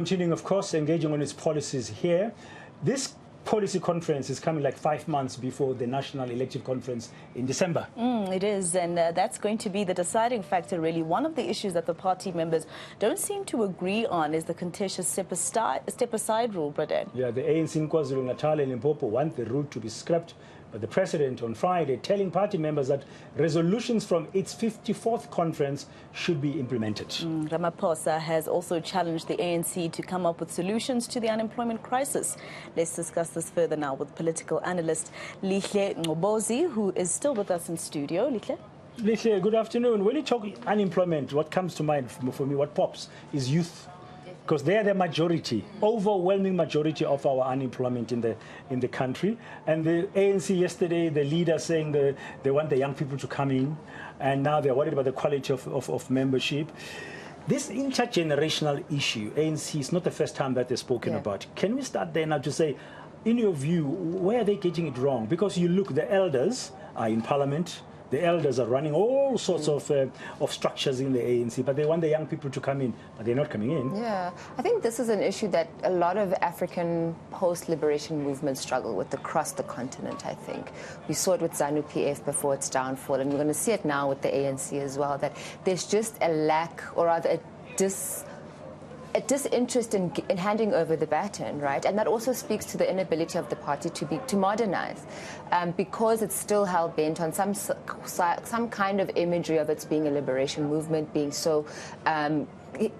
Continuing, of course, engaging on its policies here. This policy conference is coming like 5 months before the national elective conference in December. It is, and that's going to be the deciding factor, really. One of the issues that the party members don't seem to agree on is the contentious step-aside rule, Braden. Yeah, the ANC Natal and Limpopo want the rule to be scrapped, but the president on Friday telling party members that resolutions from its 54th conference should be implemented. Ramaphosa has also challenged the ANC to come up with solutions to the unemployment crisis. Let's discuss this further now with political analyst Lihle Ngcobozi, who is still with us in studio. Lihle, good afternoon. When you talk unemployment, what comes to mind for me, what pops, is youth. Because they are the majority, overwhelming majority of our unemployment in the country. And the ANC yesterday, the leader saying they want the young people to come in, and now they're worried about the quality of membership. This intergenerational issue, ANC, is not the first time that they've spoken about. Can we start there now to say, in your view, where are they getting it wrong? Because you look, the elders are in parliament. The elders are running all sorts of structures in the ANC, but they want the young people to come in, but they're not coming in. Yeah, I think this is an issue that a lot of African post-liberation movements struggle with across the continent, I think. We saw it with ZANU-PF before its downfall, and we're going to see it now with the ANC as well, that there's just a lack, or rather a disinterest in handing over the baton, right? And that also speaks to the inability of the party to modernize, because it's still hell-bent on some kind of imagery of its being a liberation movement, being so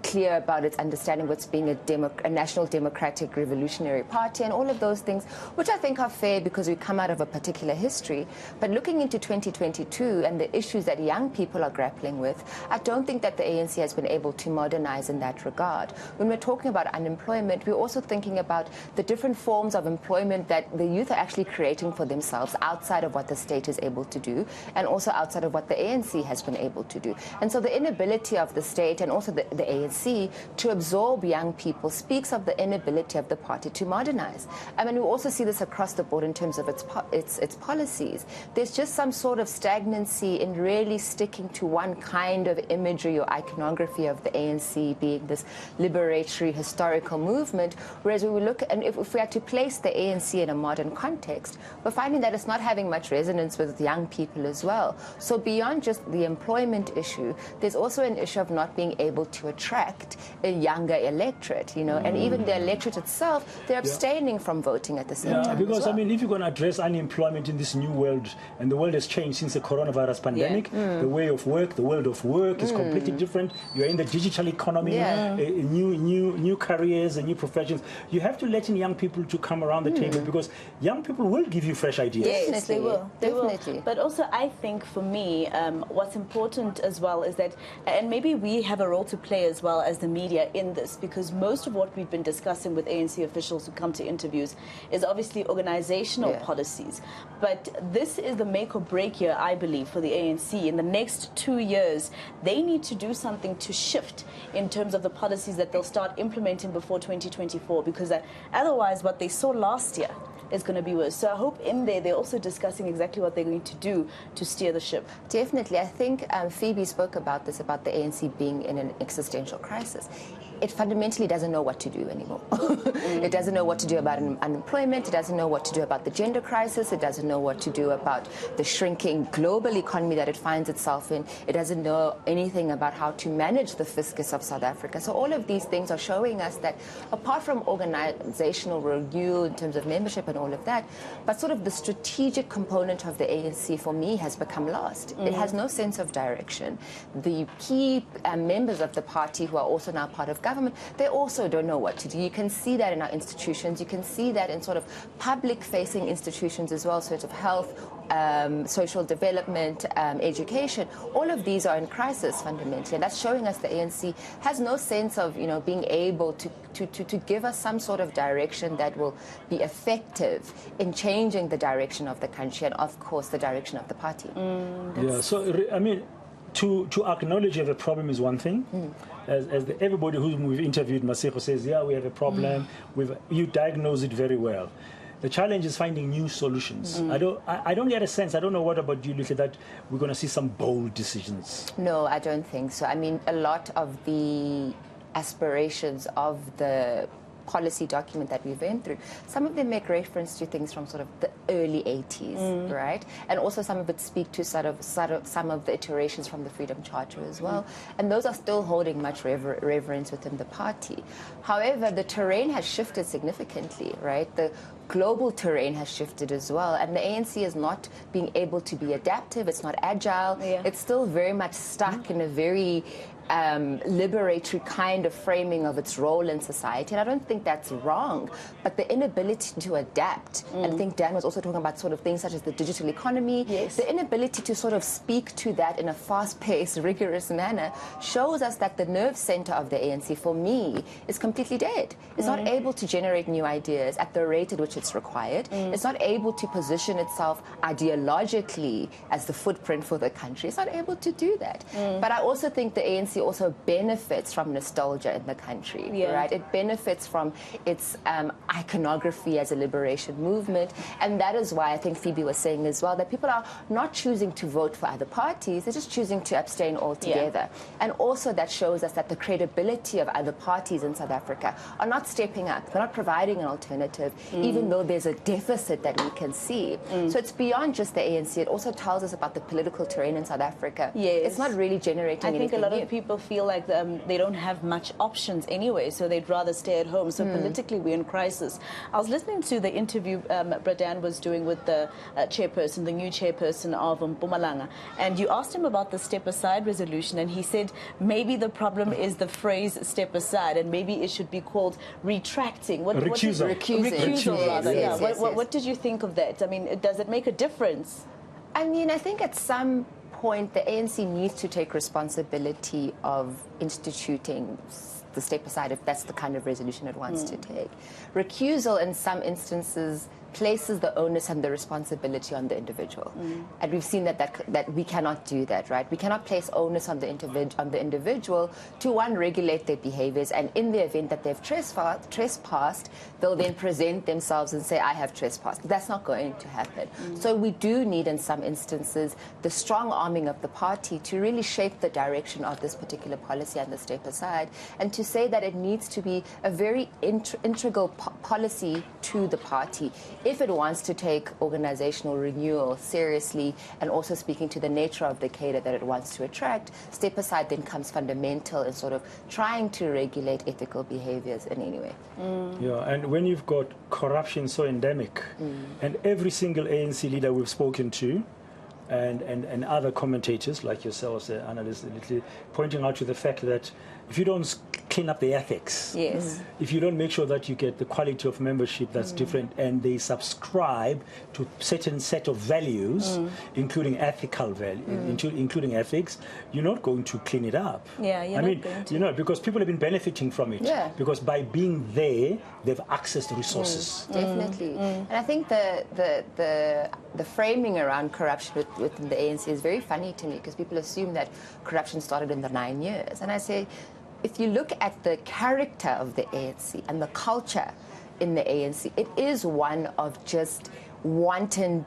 clear about its understanding what's being a national democratic revolutionary party and all of those things, which I think are fair because we come out of a particular history. But looking into 2022 and the issues that young people are grappling with, I don't think that the ANC has been able to modernize in that regard. When we're talking about unemployment, we're also thinking about the different forms of employment that the youth are actually creating for themselves outside of what the state is able to do and also outside of what the ANC has been able to do. And so the inability of the state and also the ANC to absorb young people speaks of the inability of the party to modernize. I mean, we also see this across the board in terms of its policies. There's just some sort of stagnancy in really sticking to one kind of imagery or iconography of the ANC being this liberatory historical movement, whereas when we look, and if we had to place the ANC in a modern context, we're finding that it's not having much resonance with young people as well. So beyond just the employment issue, there's also an issue of not being able to attract a younger electorate, you know, and even the electorate itself, they're abstaining from voting at the same time. Because, well. I mean, if you're going to address unemployment in this new world, and the world has changed since the coronavirus pandemic, the way of work, the world of work is completely different. You're in the digital economy, new careers and new professions. You have to let in young people to come around the table, because young people will give you fresh ideas. Yes, they will. Definitely. Will. But also, I think for me, what's important as well is that, and maybe we have a role to play as well as the media in this, because most of what we've been discussing with ANC officials who come to interviews is obviously organizational policies. But this is the make or break year, I believe, for the ANC. In the next 2 years, they need to do something to shift in terms of the policies that they'll start implementing before 2024, because otherwise what they saw last year is going to be worse. So I hope in there they're also discussing exactly what they're going to do to steer the ship. Definitely. I think Phoebe spoke about this, about the ANC being in an existential crisis. It fundamentally doesn't know what to do anymore. It doesn't know what to do about unemployment. It doesn't know what to do about the gender crisis. It doesn't know what to do about the shrinking global economy that it finds itself in. It doesn't know anything about how to manage the fiscus of South Africa. So all of these things are showing us that apart from organizational review in terms of membership and all of that, but sort of the strategic component of the ANC for me has become lost. It has no sense of direction. The key members of the party who are also now part of government, they also don't know what to do. You can see that in our institutions. You can see that in sort of public-facing institutions as well, sort of health, social development, education. All of these are in crisis fundamentally, and that's showing us the ANC has no sense of, you know, being able to give us some sort of direction that will be effective in changing the direction of the country and, of course, the direction of the party. So I mean, to acknowledge you have a problem is one thing. As everybody who we've interviewed, Masego says, yeah, we have a problem. You diagnose it very well. The challenge is finding new solutions. I don't get a sense, I don't know what about you, Lihle, that we're going to see some bold decisions. No, I don't think so. I mean, a lot of the aspirations of the policy document that we went through, some of them make reference to things from sort of the early 80s, right? And also some of it speak to sort of some of the iterations from the Freedom Charter as well. And those are still holding much reverence within the party. However, the terrain has shifted significantly, right? The global terrain has shifted as well, and the ANC is not being able to be adaptive, it's not agile, it's still very much stuck in a very liberatory kind of framing of its role in society, and I don't think that's wrong, but the inability to adapt, and I think Dan was also talking about sort of things such as the digital economy, the inability to sort of speak to that in a fast-paced, rigorous manner shows us that the nerve center of the ANC, for me, is completely dead. It's not able to generate new ideas at the rate at which it's required. It's not able to position itself ideologically as the footprint for the country. It's not able to do that. But I also think the ANC also benefits from nostalgia in the country, right? It benefits from its iconography as a liberation movement, and that is why I think Phoebe was saying as well that people are not choosing to vote for other parties, they're just choosing to abstain altogether. And also that shows us that the credibility of other parties in South Africa are not stepping up, they're not providing an alternative, even though there's a deficit that we can see. So it's beyond just the ANC, it also tells us about the political terrain in South Africa. It's not really generating anything I think a lot new. of people feel like they don't have much options anyway, so they'd rather stay at home. So politically, we're in crisis. I was listening to the interview Bradan was doing with the chairperson, the new chairperson of Mpumalanga, and you asked him about the step aside resolution, and he said maybe the problem is the phrase step aside, and maybe it should be called retracting. Recusal, rather. What did you think of that? I mean, does it make a difference? I mean, I think at some point the ANC needs to take responsibility of instituting the step aside if that's the kind of resolution it wants to take. Recusal in some instances places the onus and the responsibility on the individual. And we've seen that we cannot do that, right? We cannot place onus on the individual to, one, regulate their behaviors, and in the event that they've trespassed, they'll then present themselves and say, I have trespassed. That's not going to happen. So we do need, in some instances, the strong arming of the party to really shape the direction of this particular policy and the step aside, and to say that it needs to be a very integral policy to the party if it wants to take organizational renewal seriously, and also speaking to the nature of the cadre that it wants to attract. Step aside then comes fundamental in sort of trying to regulate ethical behaviors in any way. Yeah, and when you've got corruption so endemic, and every single ANC leader we've spoken to, and other commentators like yourselves, Analyst, pointing out to the fact that if you don't clean up the ethics, if you don't make sure that you get the quality of membership that's different, and they subscribe to certain set of values, including ethical value, including ethics, you're not going to clean it up. I mean, you know, because people have been benefiting from it. Because by being there, they've accessed resources. Definitely. And I think the framing around corruption within the ANC is very funny to me, because people assume that corruption started in the 9 years. And I say, if you look at the character of the ANC and the culture in the ANC, it is one of just wanton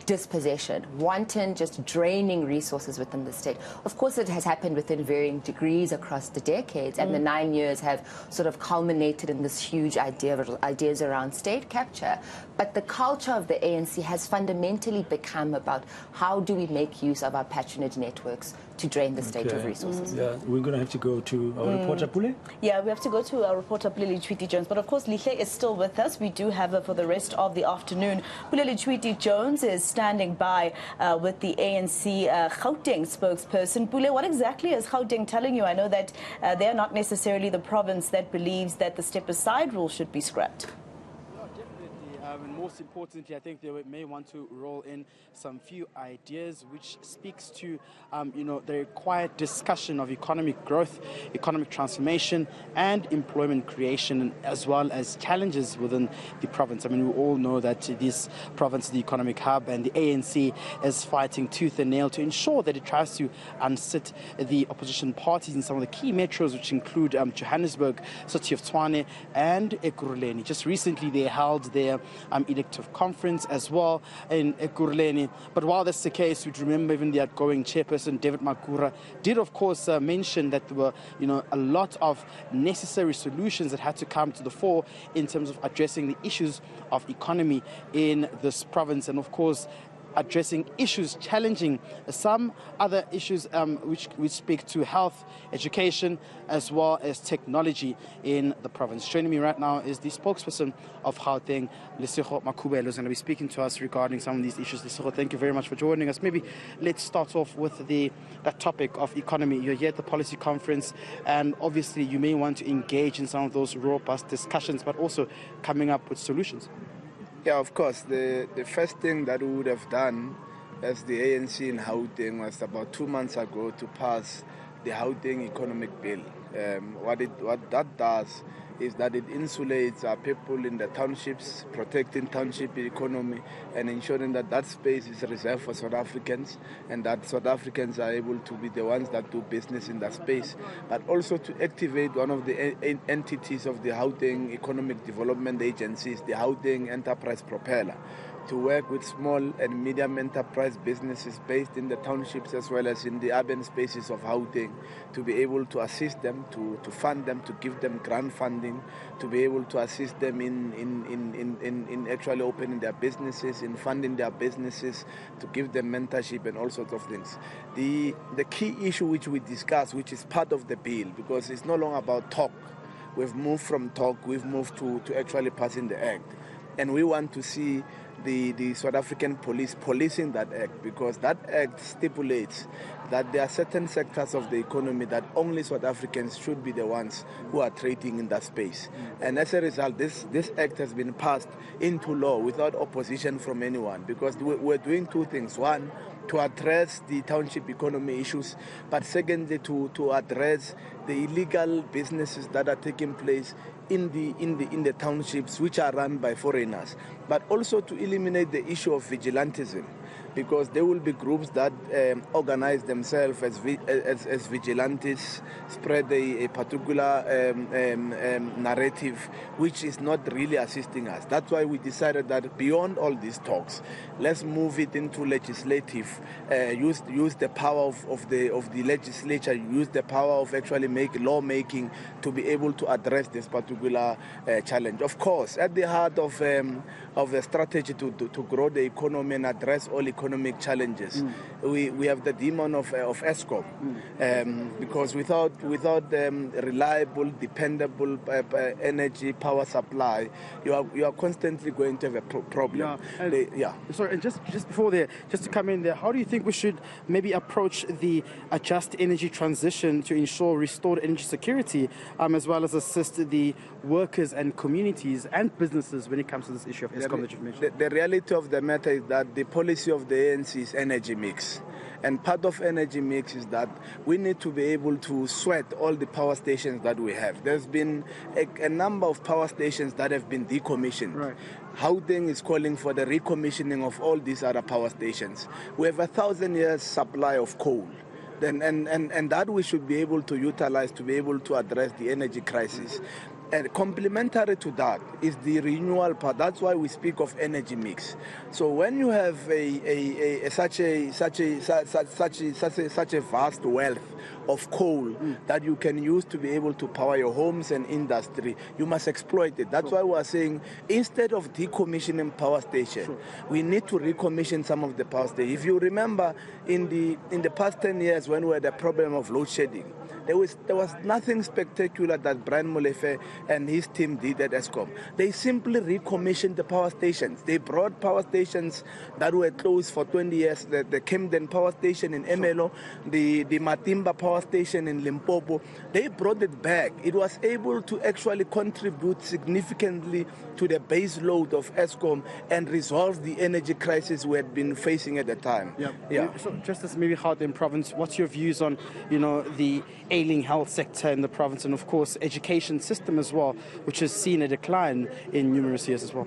dispossession, wanton just draining resources within the state. Of course, it has happened within varying degrees across the decades, and the 9 years have sort of culminated in this huge ideas around state capture. But the culture of the ANC has fundamentally become about how do we make use of our patronage networks to drain the state of resources. Yeah, we're going to have to go to our reporter, Pule. Yeah, we have to go to our reporter, Lihle Jones. But of course, Lihle is still with us. We do have her for the rest of the afternoon. Lihle Jones is standing by with the ANC Gauteng spokesperson. Pule, what exactly is Gauteng telling you? I know that they're not necessarily the province that believes that the step-aside rule should be scrapped. And most importantly, I think they may want to roll in some few ideas which speaks to, the required discussion of economic growth, economic transformation, and employment creation, as well as challenges within the province. I mean, we all know that this province is the economic hub, and the ANC is fighting tooth and nail to ensure that it tries to unseat the opposition parties in some of the key metros, which include Johannesburg, City of Tshwane, and Ekurhuleni. Just recently, they held their elective conference as well in Ekurhuleni. But while that's the case, we'd remember even the outgoing chairperson, David Magura, did of course mention that there were, a lot of necessary solutions that had to come to the fore in terms of addressing the issues of economy in this province, and of course addressing issues challenging some other issues which speak to health, education, as well as technology in the province. Joining me right now is the spokesperson of Gauteng, Lihle Ngcobozi, who's going to be speaking to us regarding some of these issues. Lihle, thank you very much for joining us. Maybe let's start off with that topic of economy. You're here at the policy conference, and obviously you may want to engage in some of those robust discussions, but also coming up with solutions. Yeah, of course. The first thing that we would have done as the ANC in Gauteng was about 2 months ago to pass the Gauteng Economic Bill. What that does is that it insulates our people in the townships, protecting township economy and ensuring that that space is reserved for South Africans, and that South Africans are able to be the ones that do business in that space, but also to activate one of the entities of the Gauteng Economic Development Agencies, the Gauteng Enterprise Propeller, to work with small and medium enterprise businesses based in the townships as well as in the urban spaces of Gauteng, to be able to assist them, to fund them, to give them grant funding, to be able to assist them in actually opening their businesses, in funding their businesses, to give them mentorship and all sorts of things. The key issue which we discussed, which is part of the bill, because it's no longer about talk. We've moved from talk, we've moved to actually passing the act. And we want to see the South African police policing that act, because that act stipulates that there are certain sectors of the economy that only South Africans should be the ones who are trading in that space. And as a result, this act has been passed into law without opposition from anyone, because we're doing two things. One, to address the township economy issues, but secondly, to address the illegal businesses that are taking place in the townships, which are run by foreigners, but also to eliminate the issue of vigilantism, because there will be groups that organize themselves as vigilantes, spread a particular narrative which is not really assisting us. That's why we decided that beyond all these talks, let's move it into legislative, use the power of the legislature, use the power of actually lawmaking to be able to address this particular challenge. Of course, at the heart of a strategy to grow the economy and address all economic challenges, we have the demon of Eskom, because without reliable, dependable energy power supply, you are constantly going to have a problem. Sorry, and just before there, just to come in there, how do you think we should maybe approach the just energy transition to ensure restored energy security, as well as assist the workers and communities and businesses when it comes to this issue of Eskom that you've mentioned? The reality of the matter is that the policy of the ANC is energy mix. And part of energy mix is that we need to be able to sweat all the power stations that we have. There's been a number of power stations that have been decommissioned. Right. Gauteng is calling for the recommissioning of all these other power stations. We have 1,000 years supply of coal. And that we should be able to utilize to be able to address the energy crisis. And complementary to that is the renewal part. That's why we speak of energy mix. So when you have such a vast wealth of coal that you can use to be able to power your homes and industry, you must exploit it. That's why we are saying, instead of decommissioning power stations, we need to recommission some of the power stations. If you remember, in the past 10 years when we had the problem of load shedding, there was nothing spectacular that Brian Molefe and his team did at Eskom. They simply recommissioned the power stations. They brought power stations that were closed for 20 years, the Camden power station in Emelo, the Matimba power station in Limpopo. They brought it back. It was able to actually contribute significantly to the base load of Eskom and resolve the energy crisis we had been facing at the time. Yeah. So just as maybe Gauteng province, what's your views on, the ailing health sector in the province, and of course education system as well, which has seen a decline in numerous years as well?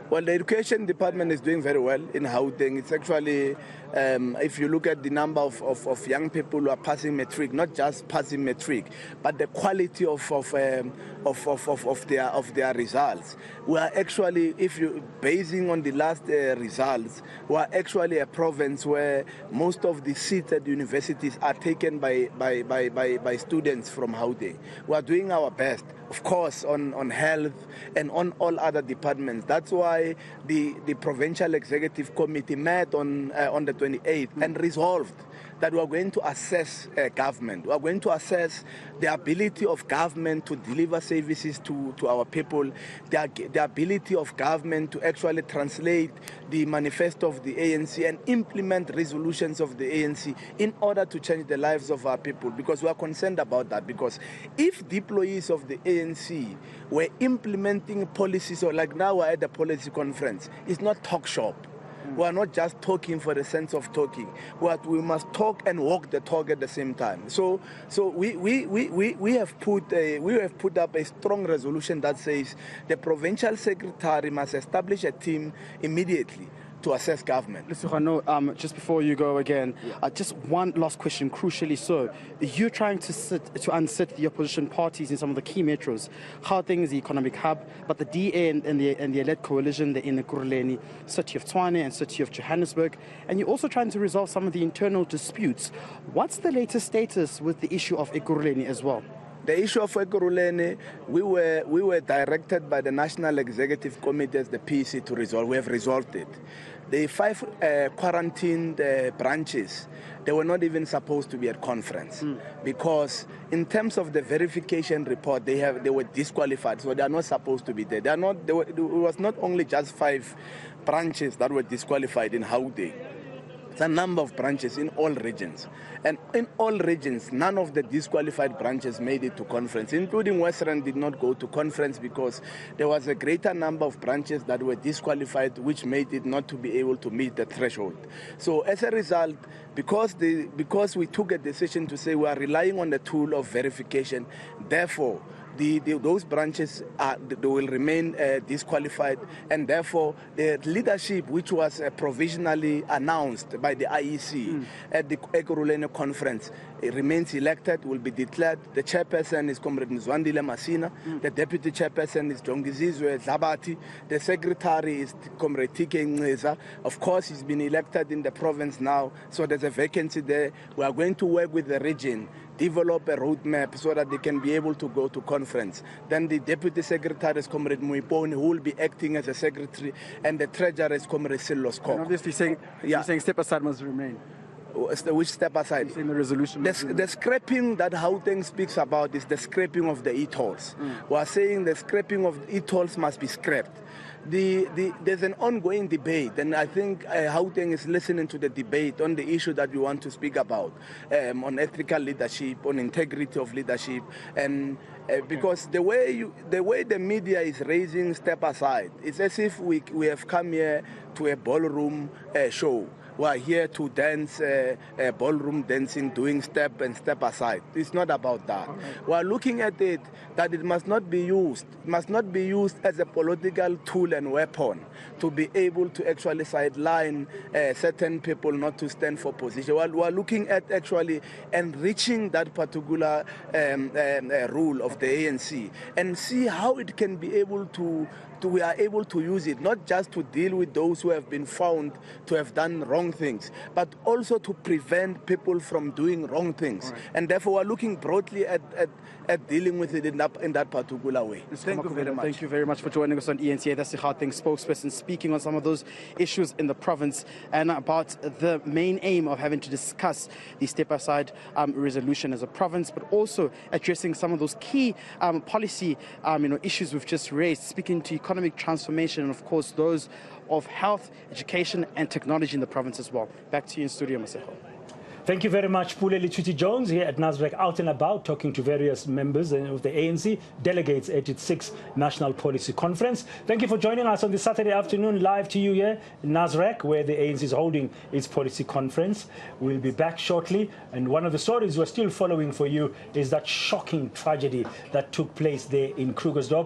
Well, the education department is doing very well in Gauteng. It's actually, if you look at the number of young people who are passing matric, not just passing matric, but the quality of their results. We are actually, if you basing on the last results, we are actually a province where most of the seats at universities are taken by students from Gauteng. We are doing our best, of course, on health and on all other departments. That's why the Provincial Executive Committee met on the 28th and resolved that we are going to assess government. We are going to assess the ability of government to deliver services to our people, the ability of government to actually translate the manifesto of the ANC and implement resolutions of the ANC in order to change the lives of our people, because we are concerned about that. Because if the employees of the ANC were implementing policies, or like now we're at the policy conference, it's not talk shop. We are not just talking for the sense of talking. We must talk and walk the talk at the same time. So we have put up a strong resolution that says the provincial secretary must establish a team immediately to assess government. Listen, just before you go again, just one last question, crucially so. You're trying to unsit the opposition parties in some of the key metros. Gauteng is the economic hub, but the DA and the elective coalition, the eNCA, City of Tshwane and City of Johannesburg, and you're also trying to resolve some of the internal disputes. What's the latest status with the issue of eNCA as well? The issue of eNCA, we were directed by the National Executive Committee as the PC to resolve. We have resolved it. The 5 quarantined branches, they were not even supposed to be at conference because in terms of the verification report, they were disqualified, so they are not supposed to be there. It was not only just 5 branches that were disqualified in Gauteng. It's a number of branches in all regions. And in all regions, none of the disqualified branches made it to conference, including Western did not go to conference because there was a greater number of branches that were disqualified, which made it not to be able to meet the threshold. So as a result, because we took a decision to say we are relying on the tool of verification, therefore, those branches they will remain disqualified, and therefore the leadership, which was provisionally announced by the IEC at the eNCA conference, it remains elected, will be declared. The chairperson is Comrade Mzwandile Masina, the deputy chairperson is Jongizizwe Zabati, the secretary is Comrade TK Ngcobozi. Of course, he's been elected in the province now, so there's a vacancy there. We are going to work with the region, develop a roadmap so that they can be able to go to conference. Then the deputy secretary is Comrade Muiponi, who will be acting as a secretary, and the treasurer is Comrade Silos Kok. Obviously you're saying step aside must remain. Which step aside? You're saying the resolution. The scrapping that Gauteng speaks about is the scrapping of the e-tolls. We are saying the scrapping of e-tolls must be scrapped. There's an ongoing debate, and I think Gauteng is listening to the debate on the issue that we want to speak about, on ethical leadership, on integrity of leadership, and because the way the media is raising step aside, it's as if we have come here to a ballroom show. We are here to dance, ballroom dancing, doing step and step aside. It's not about that. We are looking at it that it must not be used. It must not be used as a political tool and weapon to be able to actually sideline certain people not to stand for position. We are looking at actually enriching that particular rule of the ANC and see how it can be able to we are able to use it, not just to deal with those who have been found to have done wrong things, but also to prevent people from doing wrong things. Right. And therefore, we're looking broadly at dealing with it in that particular way. Thank you very much. Thank you very much for joining us on eNCA. That's the Gauteng spokesperson speaking on some of those issues in the province and about the main aim of having to discuss the step-aside resolution as a province, but also addressing some of those key policy issues we've just raised, speaking to economic transformation and, of course, those of health, education and technology in the province as well. Back to you in studio, Masego. Thank you very much, Lihle Jones here at Nasrec, out and about, talking to various members of the ANC, delegates at its 6th National Policy Conference. Thank you for joining us on this Saturday afternoon, live to you here in Nasrec, where the ANC is holding its policy conference. We'll be back shortly, and one of the stories we're still following for you is that shocking tragedy that took place there in Krugersdorp.